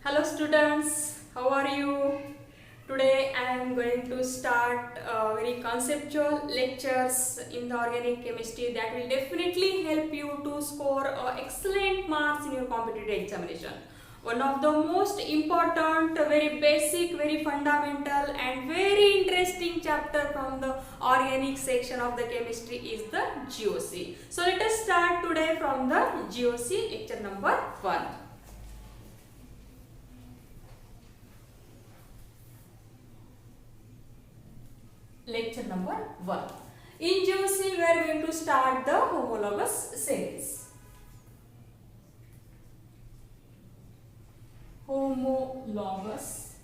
Hello students, how are you? Today I am going to start very conceptual lectures in the organic chemistry that will definitely help you to score excellent marks in your competitive examination. One of the most important, very basic, very fundamental and very interesting chapter from the organic section of the chemistry is the GOC. So let us start today from the GOC lecture number 1. Lecture number 1. In GOC we are going to start the homologous series. Homologous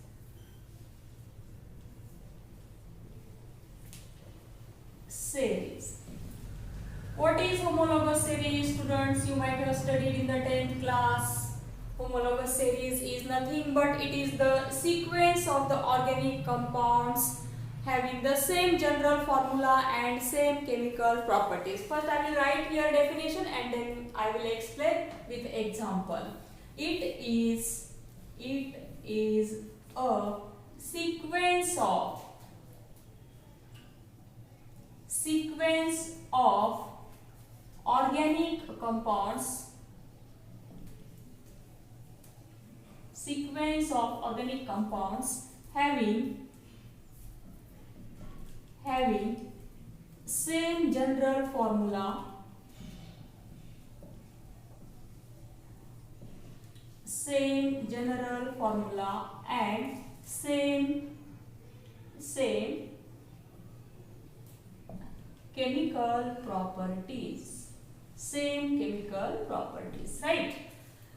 series. What is homologous series, students? You might have studied in the 10th class. Homologous series is nothing but it is the sequence of the organic compounds having the same general formula and same chemical properties. First I will write here definition and then I will explain with example. It is a sequence of organic compounds having same general formula and same chemical properties, right?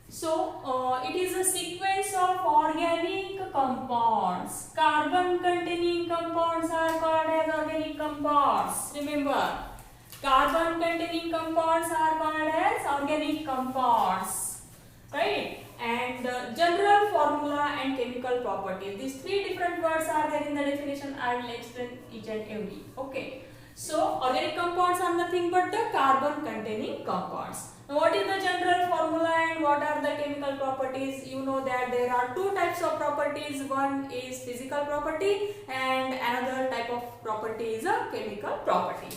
So it is a sequence of organic compounds. Carbon containing compounds are called as organic compounds. Remember, carbon containing compounds are called as organic compounds, right? And general formula and chemical properties. These three different words are there in the definition. I will explain each and every. Okay. So organic compounds are nothing but the carbon containing compounds. Now what is the general formula and what are the chemical properties? You know that there are two types of properties. One is physical property and another type of property is a chemical property.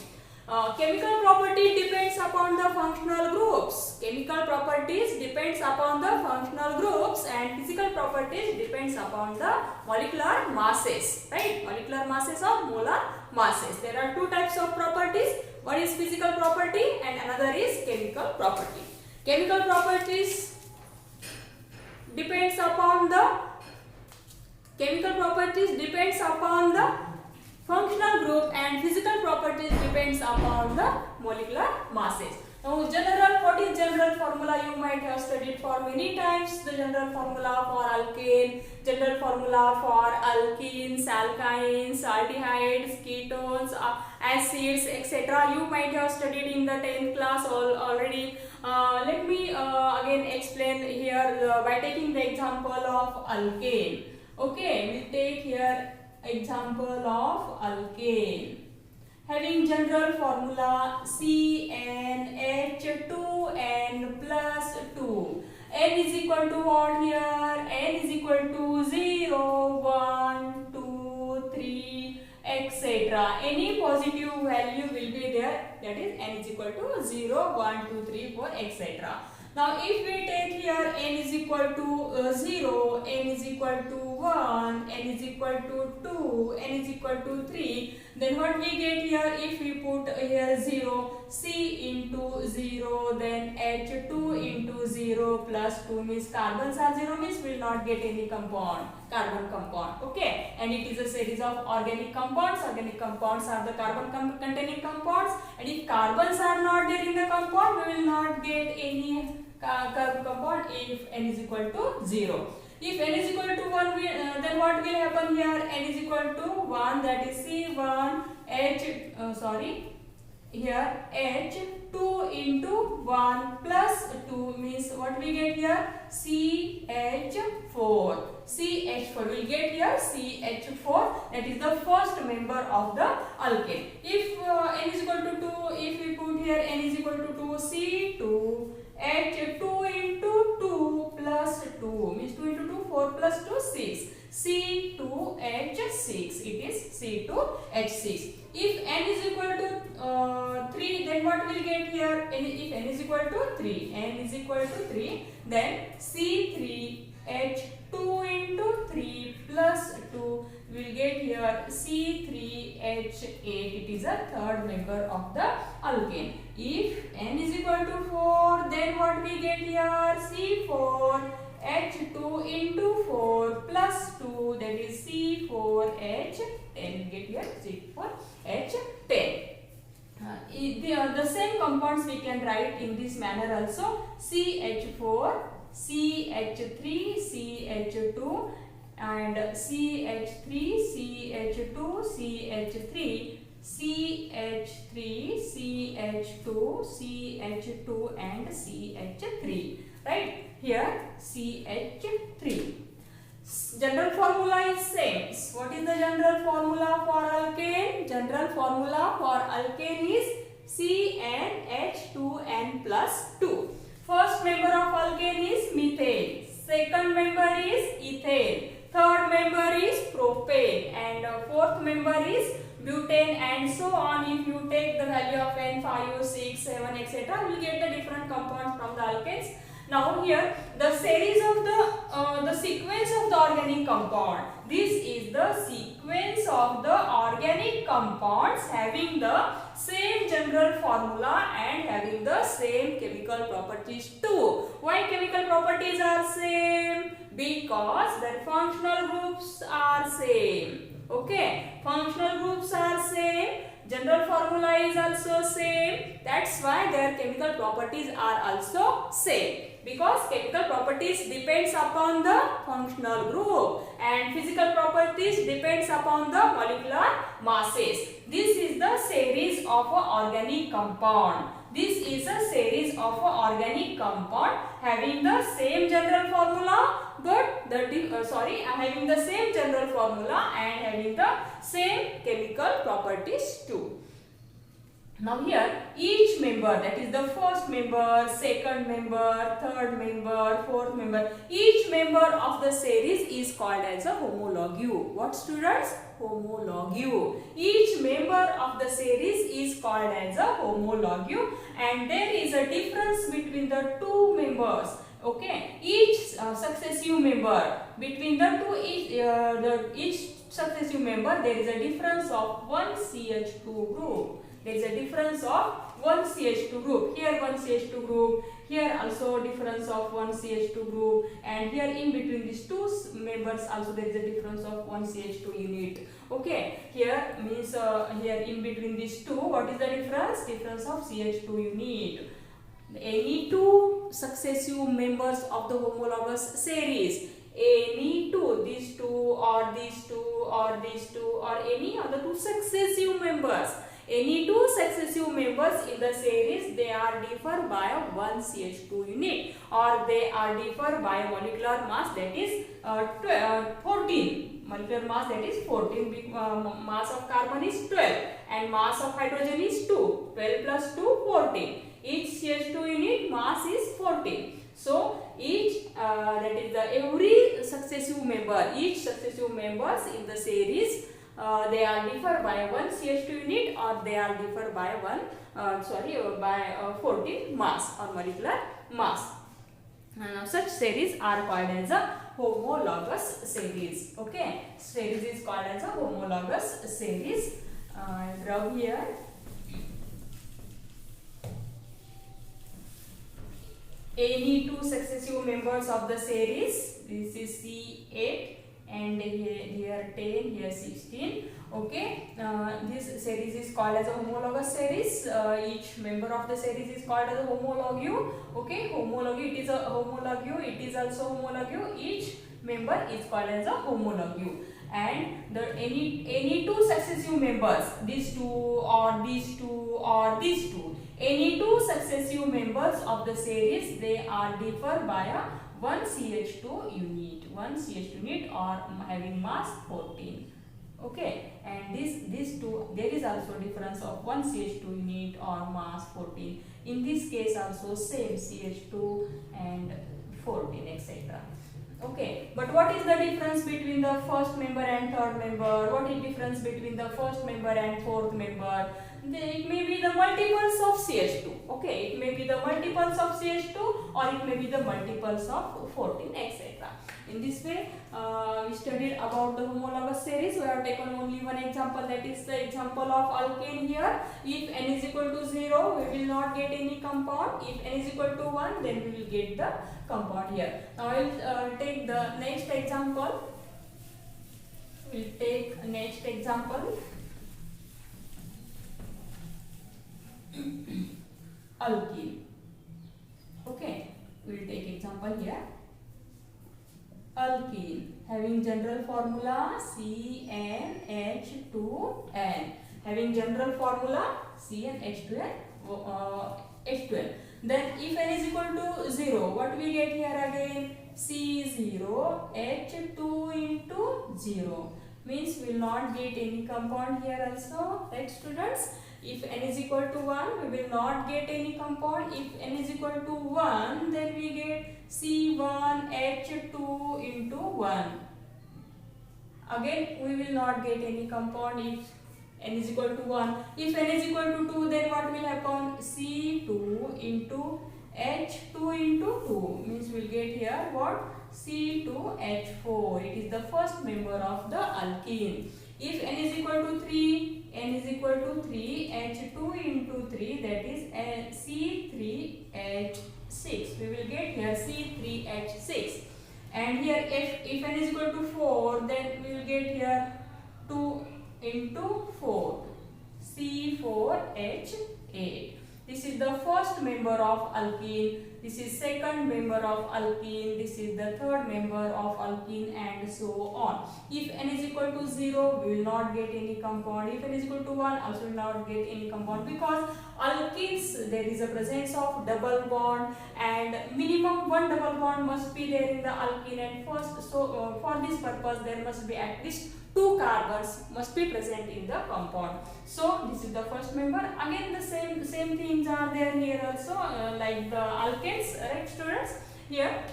Chemical property depends upon the functional groups. Chemical properties depends upon the functional groups and physical properties depends upon the molecular masses, right? Molecular masses or molar masses. There are two types of properties. One is physical property and another is chemical property. Chemical properties depends upon the functional group and physical properties depends upon the molecular masses. Now what is general formula? You might have studied for many times the general formula for alkane, general formula for alkenes, alkynes, aldehydes, ketones, acids, etc. You might have studied in the 10th class already. Let me again explain here by taking the example of alkane. Okay, we take here example of alkane having general formula CnH2n plus 2. N is equal to what here? N is equal to 0, 1, 2, 3, etc. Any positive value will be there, that is N is equal to 0, 1, 2, 3, 4, etc. Now if we take here N is equal to 0, N is equal to 1, N is equal to 2, N is equal to 3, then what we get here? If we put here 0, C into 0, then H2 into 0 plus 2 means carbons are 0 means we will not get any carbon compound. Okay, and it is a series of organic compounds. Organic compounds are the carbon containing compounds, and if carbons are not there in the compound, we will not get any carbon compound if N is equal to 0. If N is equal to 1, then what will happen here? N is equal to 1, that is C1 here H2 into 1 plus 2 means what we get here? CH4. CH4 will get here CH4, that is the first member of the alkane. If N is equal to 2, if we put here N is equal to 2, C2 H2 into 2 plus 2 means 2 into 2 4 plus 2 6. C2H6. It is C2H6. If n is equal to 3, then what will get here? If n is equal to 3, then C3H2 into 3 plus 2 will get here C3H8. It is a third member of the alkane. If n is equal to 4, then what we get here? C4H2 into 4 plus 2, that is C4H10. We get here C4H10. The same compounds we can write in this manner also. CH4, CH3, CH2 and CH3, CH2, CH3, CH3, CH2, CH2 and CH3. Right? Here CH3. General formula is same. What is the general formula for alkane? General formula for alkane is CnH2n plus 2. First member of alkane is methane. Second member is ethane. Third member is propane. And fourth member is butane, and so on. If you take the value of n, 5, 6, 7, etc., you will get the different compounds from the alkanes. Now here the series of the sequence of the organic compound. This is the sequence of the organic compounds having the same general formula and having the same chemical properties too. Why chemical properties are same? Because their functional groups are same. Okay, functional groups are same. General formula is also same. That's why their chemical properties are also same. Because chemical properties depends upon the functional group and physical properties depends upon the molecular masses. This is the series of a organic compound. This is a series of a organic compound having the same general formula, but having the same general formula and having the same chemical properties too. Now here each member, that is the first member, second member, third member, fourth member, each member of the series is called as a homologue. What students? Homologue. Each member of the series is called as a homologue, and there is a difference between the two members. Okay, each successive member, between the two, each successive member there is a difference of one CH2 group. There is a difference of one CH2 group. Here one CH2 group, here also difference of one CH2 group, and here in between these two members also there is a difference of one CH2 unit. Okay, here means here in between these two, what is the difference? Difference of CH2 unit. Any two successive members of the homologous series, any two, these two or these two or these two or any other two successive members, any two successive members in the series, they are differ by one CH2 unit, or they are differ by molecular mass, that is 14. Molecular mass, that is 14. Mass of carbon is 12 and mass of hydrogen is 2. 12 plus 2, 14. Each CH2 unit mass is 14. So each every successive member, each successive members in the series, they are differ by one CH2 unit, or they are differ by 14 mass or molecular mass. Such series are called as a homologous series. Okay, series is called as a homologous series. Draw here. Any two successive members of the series, this is C8 and here 10, here 16. Okay, this series is called as a homologous series. Each member of the series is called as a homologue. Okay, homologue, it is a homologue, it is also homologue. Each member is called as a homologue. And the any two successive members, these two or these two or these two, any two successive members of the series, they are differ by a one CH2 unit, or having mass 14. Okay, and these two, there is also difference of one CH2 unit or mass 14. In this case also same CH2 and 14, etc. Okay, but what is the difference between the first member and third member? What is difference between the first member and fourth member? It may be the multiples of CH2. Okay, it may be the multiples of CH2 or it may be the multiples of 14, etc. In this way, we studied about the homologous series. We have taken only one example, that is the example of alkane here. If n is equal to 0, we will not get any compound. If n is equal to 1, then we will get the compound here. Now I will take the next example. We will take next example. Alkene. Okay, we will take example here. Alkene having general formula CnH2n. Having general formula CnH2n, H2n. Then if n is equal to 0, what we get here again? C0H2 into 0. Means we will not get any compound here also, right students? If n is equal to 1, we will not get any compound. If n is equal to 1, then we get C1H2 into 1. Again, we will not get any compound if n is equal to 1. If n is equal to 2, then what will happen? C2 into H2 into 2. Means we will get here what? C2H4. It is the first member of the alkene. If n is equal to 3, n is equal to 3, H2 into 3, that is C3H6. We will get here C3H6. And here if n is equal to 4, then we will get here 2 into 4, C4H8. This is the first member of alkene. This is second member of alkene. This is the third member of alkene, and so on. If n is equal to 0, we will not get any compound. If n is equal to 1, also will not get any compound, because alkenes there is a presence of double bond, and minimum one double bond must be there in the alkene. And first, for this purpose, there must be at least 2 carbons must be present in the compound. So this is the first member. Again, the same things are there here also, like the alkanes, right students? Here,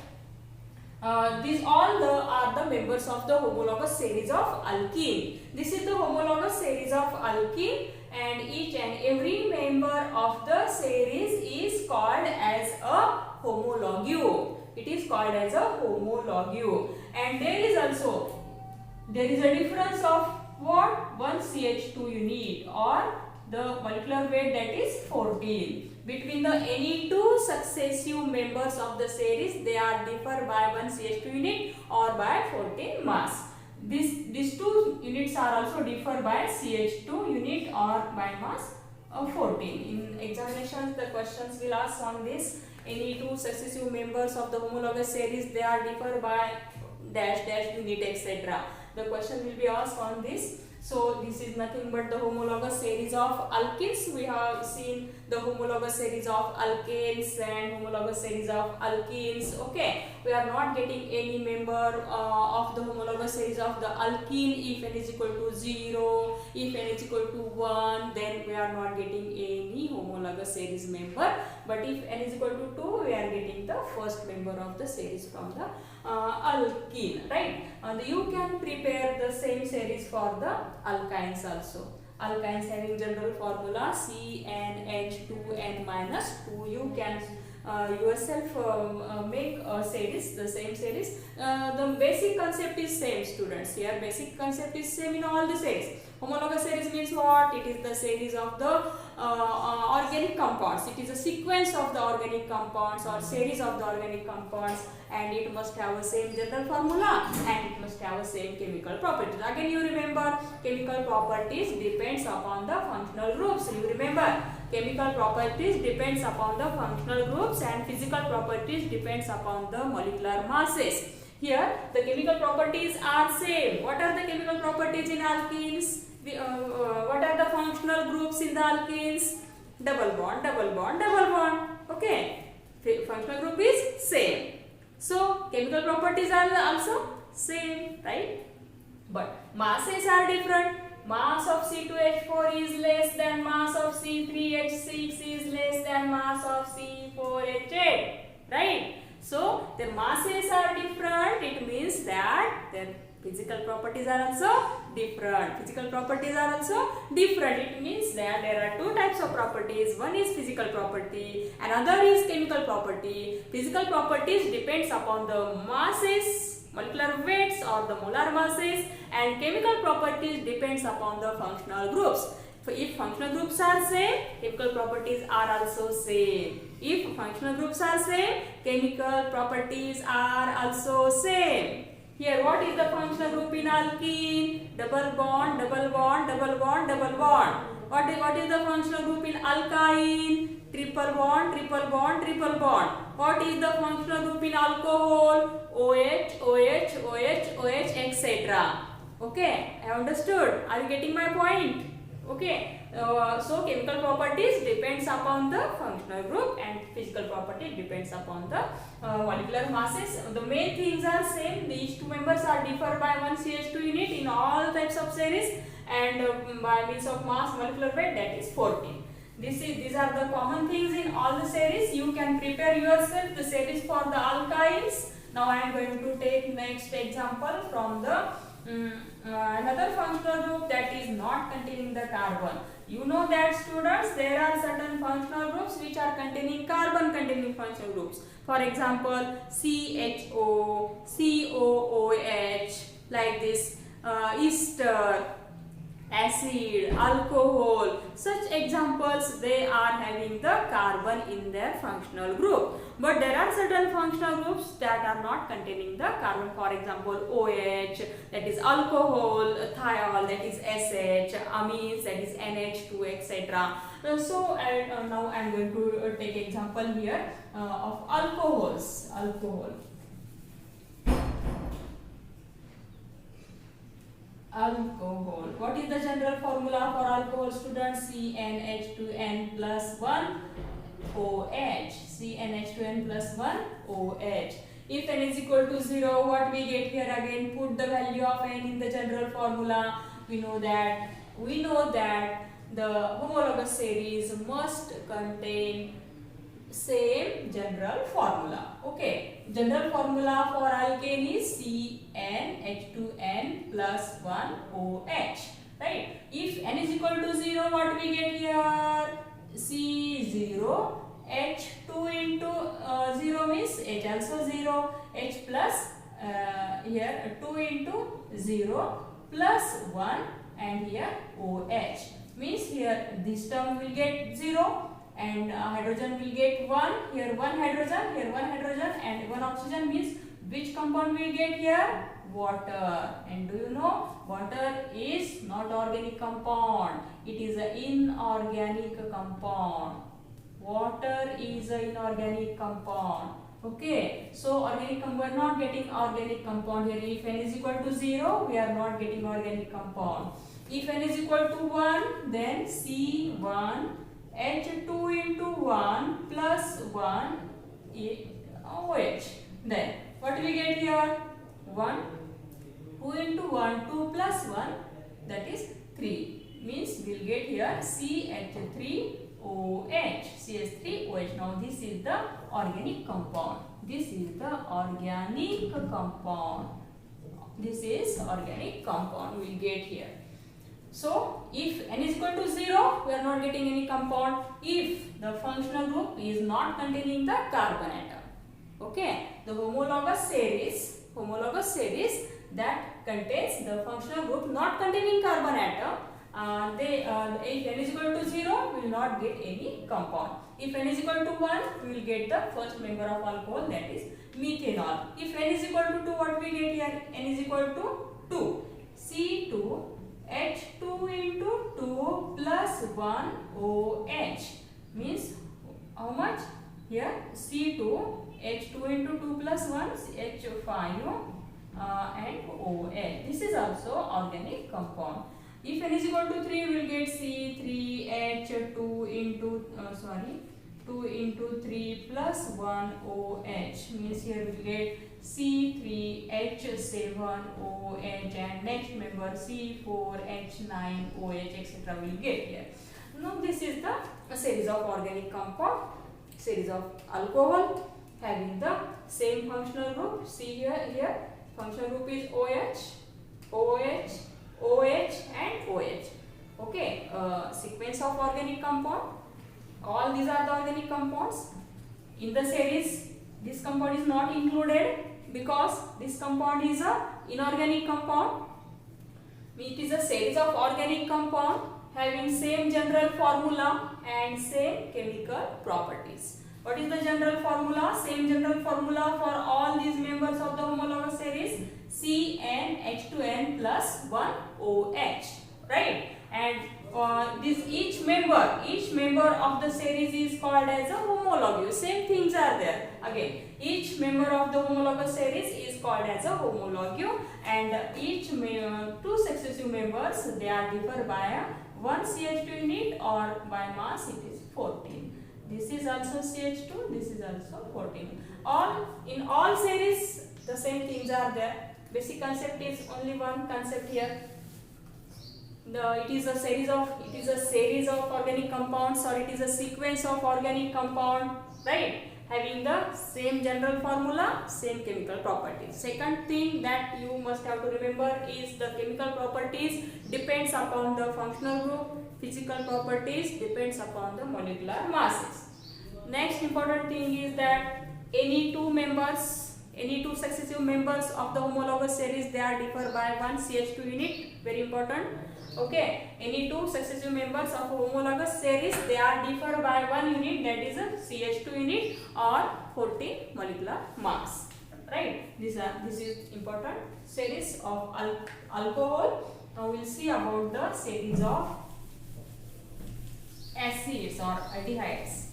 these all are the members of the homologous series of alkene. This is the homologous series of alkene, and each and every member of the series is called as a homologue. It is called as a homologue, and there is a difference of what? 1 CH2 unit, or the molecular weight, that is 14. Between the any two successive members of the series, they are differ by 1 CH2 unit or by 14 mass. These two units are also differ by CH2 unit or by mass of 14. In examinations, the questions will ask on this. Any two successive members of the homologous series, they are differ by dash unit, etc. The question will be asked on this. So this is nothing but the homologous series of alkenes. We have seen the homologous series of alkanes and homologous series of alkenes. Okay, we are not getting any member of the homologous series of the alkene if n is equal to 0, if n is equal to 1, then we are not getting any homologous series member. But if n is equal to 2, we are getting the first member of the series from the alkene, right? And you can prepare the same series for the alkynes also. Alkynes having general formula CnH2n minus 2. You can yourself make a series, the same series. The basic concept is same, students. Here basic concept is same in all the series. Homologous series means what? It is the series of the organic compounds. It is a sequence of the organic compounds or series of the organic compounds, and it must have the same general formula and it must have the same chemical properties. Again, you remember, chemical properties depends upon the functional groups. You remember, chemical properties depends upon the functional groups and physical properties depends upon the molecular masses. Here, the chemical properties are same. What are the chemical properties in alkenes? What are the functional groups in the alkenes? Double bond, double bond, double bond. Okay, functional group is same. So chemical properties are also same, right? But masses are different. Mass of C2H4 is less than mass of C3H6 is less than mass of C4H8, right? So their masses are different. It means that their physical properties are also different. Physical properties are also different. It means that there are two types of properties. One is physical property, another is chemical property. Physical properties depends upon the masses, molecular weights or the molar masses, and chemical properties depends upon the functional groups. So if functional groups are same, chemical properties are also same. If functional groups are same, chemical properties are also same. Here, what is the functional group in alkene? Double bond, double bond, double bond, double bond. What is the functional group in alkyne? Triple bond, triple bond, triple bond. What is the functional group in alcohol? OH, OH, OH, OH, etc. Okay, I understood. Are you getting my point? Okay, so chemical properties depends upon the functional group and physical property depends upon the molecular masses. The main things are same. These two members are differ by one CH2 unit in all types of series, and by means of mass molecular weight, that is 14. These are the common things in all the series. You can prepare yourself the series for the alkynes. Now I am going to take next example from the another functional group that is not containing the carbon. You know that, students, there are certain functional groups which are containing carbon containing functional groups. For example, CHO, COOH, like this, ester, acid, alcohol. Such examples, they are having the carbon in their functional group. But there are certain functional groups that are not containing the carbon. For example, OH, that is alcohol, thiol, that is SH, amines, that is NH2, etc. So now I am going to take example here of alcohols. Alcohol. What is the general formula for alcohol, students? CnH2n plus 1 OH. CnH2n plus 1 OH. If n is equal to 0, what we get here again? Put the value of n in the general formula. We know that the homologous series must contain same general formula. Okay, general formula for alkane is CnH2n plus 1 OH. Right? If n is equal to 0, what we get here? C0 H2 into 0 means H also 0, H plus here 2 into 0 plus 1 and here OH means here this term will get 0 and hydrogen will get 1, here 1 hydrogen, here 1 hydrogen and 1 oxygen means which compound we get here? Water. And do you know, water is not organic compound, it is an inorganic compound. Water is an inorganic compound. Okay, so organic compound, we are not getting organic compound here. If n is equal to 0, we are not getting organic compound. If n is equal to 1, then C1 H2 into 1 plus 1 OH. Then what we get here? 1, 2 into 1, 2 plus 1, that is 3. Means we will get here CH3OH. CH3OH. Now this is the organic compound. This is the organic compound. This is organic compound we will get here. So, if n is equal to 0, we are not getting any compound if the functional group is not containing the carbon atom. Okay, the homologous series that contains the functional group not containing carbon atom, if n is equal to 0, we will not get any compound. If n is equal to 1, we will get the first member of alcohol, that is methanol. If n is equal to 2, what we get here? N is equal to 2. C2 H2 into 2 plus 1 OH means how much? Here C2 H2 into 2 plus 1 H5 and OH. This is also organic compound. If n is equal to 3, we will get C3H2 into 2 into 3 plus 1 OH means here we will get C3H7OH and next member C4H9OH etc. we will get here. Now this is the series of organic compound, series of alcohol. having the same functional group. See here functional group is OH, OH, OH and OH. Okay, sequence of organic compound. All these are the organic compounds. In the series, this compound is not included because this compound is a inorganic compound. It is a series of organic compound having same general formula and same chemical properties. What is the general formula? Same general formula for all these members of the homologous series: CnH2n plus 1 OH, right? And each member of the series is called as a homologous. Same things are there. Again, each member of the homologous series is called as a homologous, and each two successive members, they are differ by one CH2 unit, or by mass it is 14. This is also CH2, this is also 14. In all series the same things are there. Basic concept is only one concept here. It is a series of organic compounds, or it is a sequence of organic compound, right? Having the same general formula, same chemical properties. Second thing that you must have to remember is the chemical properties depends upon the functional group. Physical properties depends upon the molecular masses. Next important thing is that any two successive members of the homologous series, they are differ by one CH2 unit. Very important. Okay, any two successive members of homologous series, they are differ by one unit, that is a CH2 unit or 40 molecular mass, right? This is important series of alcohol. Now we will see about the series of acids or aldehydes.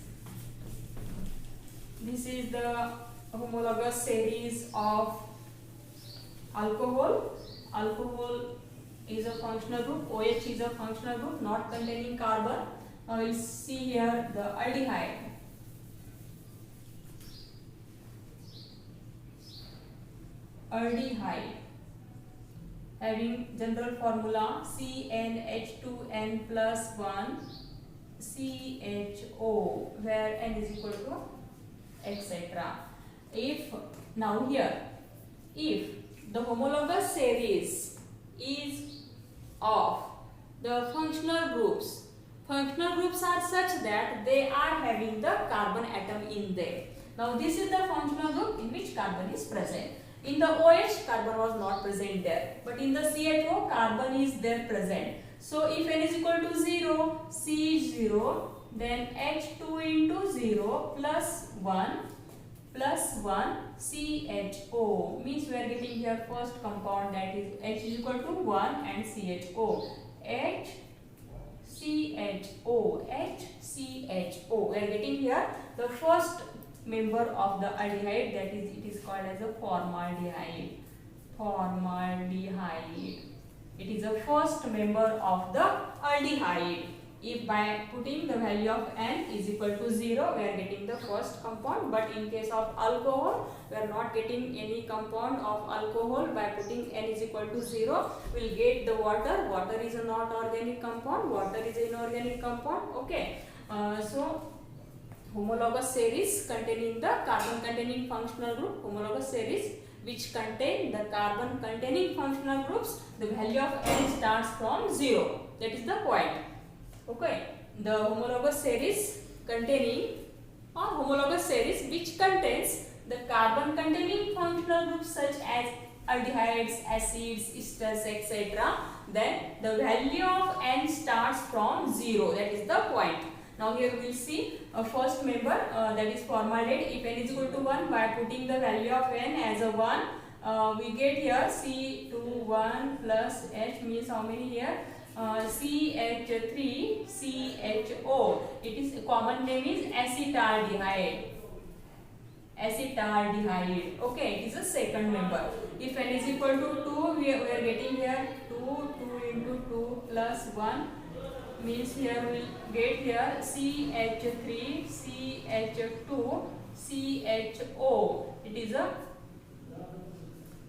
This is the homologous series of alcohol. Alcohol is a functional group. OH is a functional group not containing carbon. Now we will see here the aldehyde. Aldehyde having general formula CnH2n plus 1 CHO, where n is equal to etc. If the homologous series is of the functional groups are such that they are having the carbon atom in them. Now this is the functional group in which carbon is present. In the OH, carbon was not present there, but in the CHO, carbon is there present. So if n is equal to 0, C is 0, then H2 into 0 plus 1 CHO, means we are getting here first compound, that is H is equal to 1 and CHO. H CHO. We are getting here the first member of the aldehyde, that is it is called as a formaldehyde. It is the first member of the aldehyde. If by putting the value of n is equal to 0, we are getting the first compound, but in case of alcohol, we are not getting any compound of alcohol. By putting n is equal to 0, we will get the water. Water is a not organic compound, water is an inorganic compound. Okay, so homologous series containing the carbon containing functional group, homologous series which contain the carbon containing functional groups, the value of n starts from 0. That is the point. Okay, the homologous series which contains the carbon containing functional groups such as aldehydes, acids, esters, etc. Then the value of n starts from 0. That is the point. Now here we will see a first member, that is formaldehyde. If n is equal to 1, by putting the value of n as a 1, we get here C21 plus H, means how many here? CH3 CHO. It is common name is acetaldehyde. Okay, it is a second member. If n is equal to 2, we are getting here 2 into 2 plus 1, means here we will get here CH3 CH2 CHO. It is a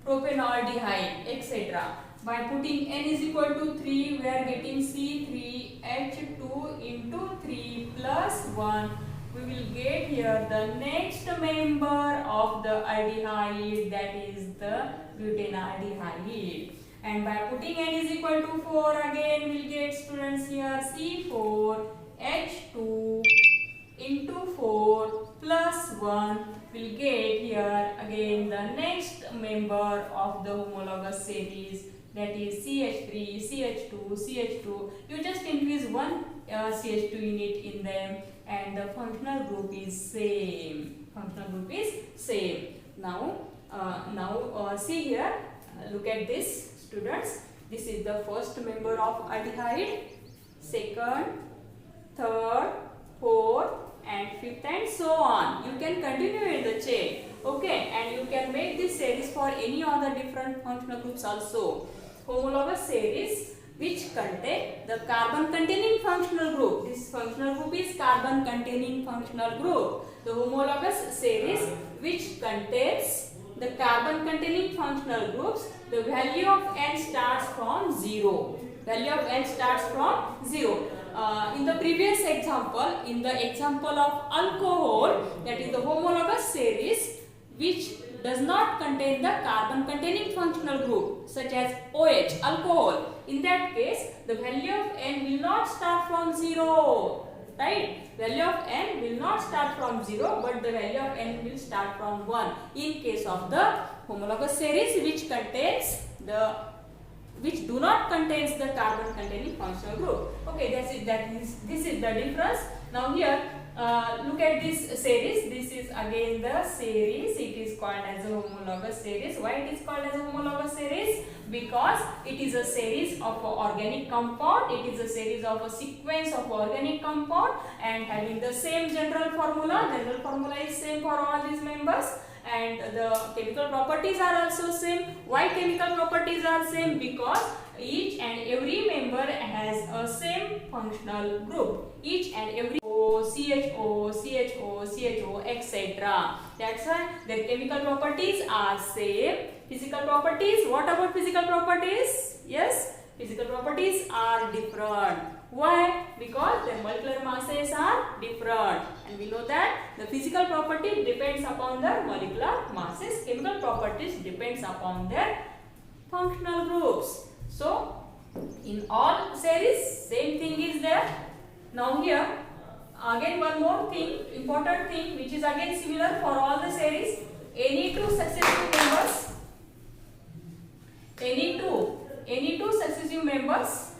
propanaldehyde, etc. By putting n is equal to 3, we are getting C3H2 into 3 plus 1. We we will get here the next member of the aldehyde, that is the butanaldehyde. And by putting n is equal to 4, again we'll get, students, here C4H2 into 4 plus 1. We'll get here again the next member of the homologous series, that is CH3, CH2, CH2. You just increase one CH2 unit in them and the functional group is same. Now see here, look at this, students. This is the first member of aldehyde, second, third, fourth and fifth and so on. You can continue in the chain, okay, and you can make this series for any other different functional groups also. Homologous series which contain the carbon containing functional group. This functional group is carbon containing functional group. The homologous series which contains the carbon containing functional groups, the value of n starts from 0. Value of n starts from 0. In the previous example, in the example of alcohol, that is the homologous series which does not contain the carbon containing functional group, such as OH, alcohol. In that case, the value of n will not start from 0, right? Value of n will not start from 0, but the value of n will start from 1 in case of the homologous series which do not contains the carbon containing functional group. Okay, this is the difference. Now here, look at this series. This is again the series. It is called as a homologous series. Why it is called as a homologous series? Because it is a series of organic compound. It is a series of a sequence of organic compound and having the same general formula. General formula is same for all these members. And the chemical properties are also same. Why chemical properties are same? Because each and every member has a same functional group. Each and every CHO, etc. That's why their chemical properties are same. Physical properties. What about physical properties? Yes, physical properties are different. Why? Because their molecular masses are different, and we know that the physical property depends upon the molecular masses. Chemical properties depends upon their functional groups. So in all series, same thing is there. Now here again one more thing, important thing, which is again similar for all the series. Any two successive members,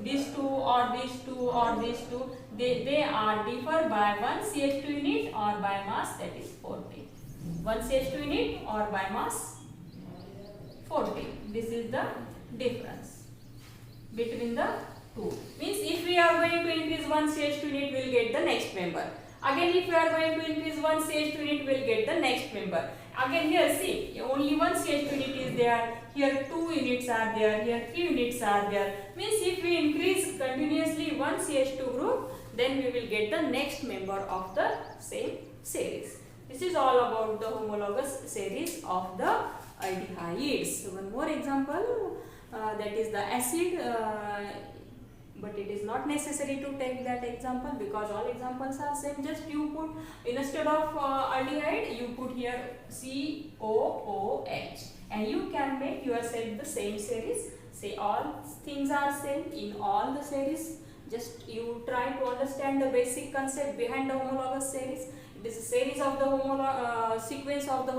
these two or these two or these two, they are differ by one CH2 unit or by mass, that is 40. One CH2 unit or by mass 40. This is the difference between the two. Means if we are going to increase one CH2 unit, we will get the next member. Again, if we are going to increase one CH2 unit, we will get the next member. Again here see, only one CH2 unit is there. Here 2 units are there. Here 3 units are there. Means if we increase continuously one CH2 group, then we will get the next member of the same series. This is all about the homologous series of the aldehydes. So one more example, that is the acid. But it is not necessary to take that example because all examples are same. Just you put, instead of aldehyde, you put here COOH and you can make yourself the same series. Say all things are same in all the series. Just you try to understand the basic concept behind the homologous series. It is a series of the sequence of the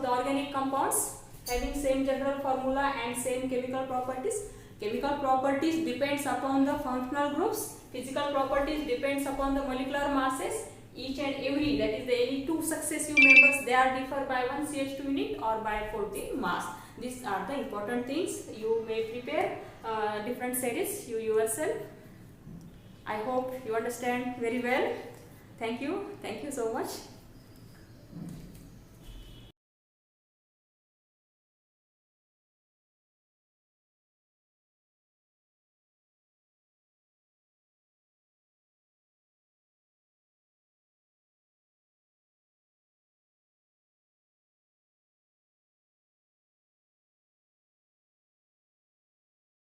organic compounds having same general formula and same chemical properties. Chemical properties depends upon the functional groups. Physical properties depends upon the molecular masses. Each and every, that is the any two successive members, they are differ by one CH2 unit or by 14 mass. These are the important things. You may prepare different series you yourself. I hope you understand very well. Thank you so much.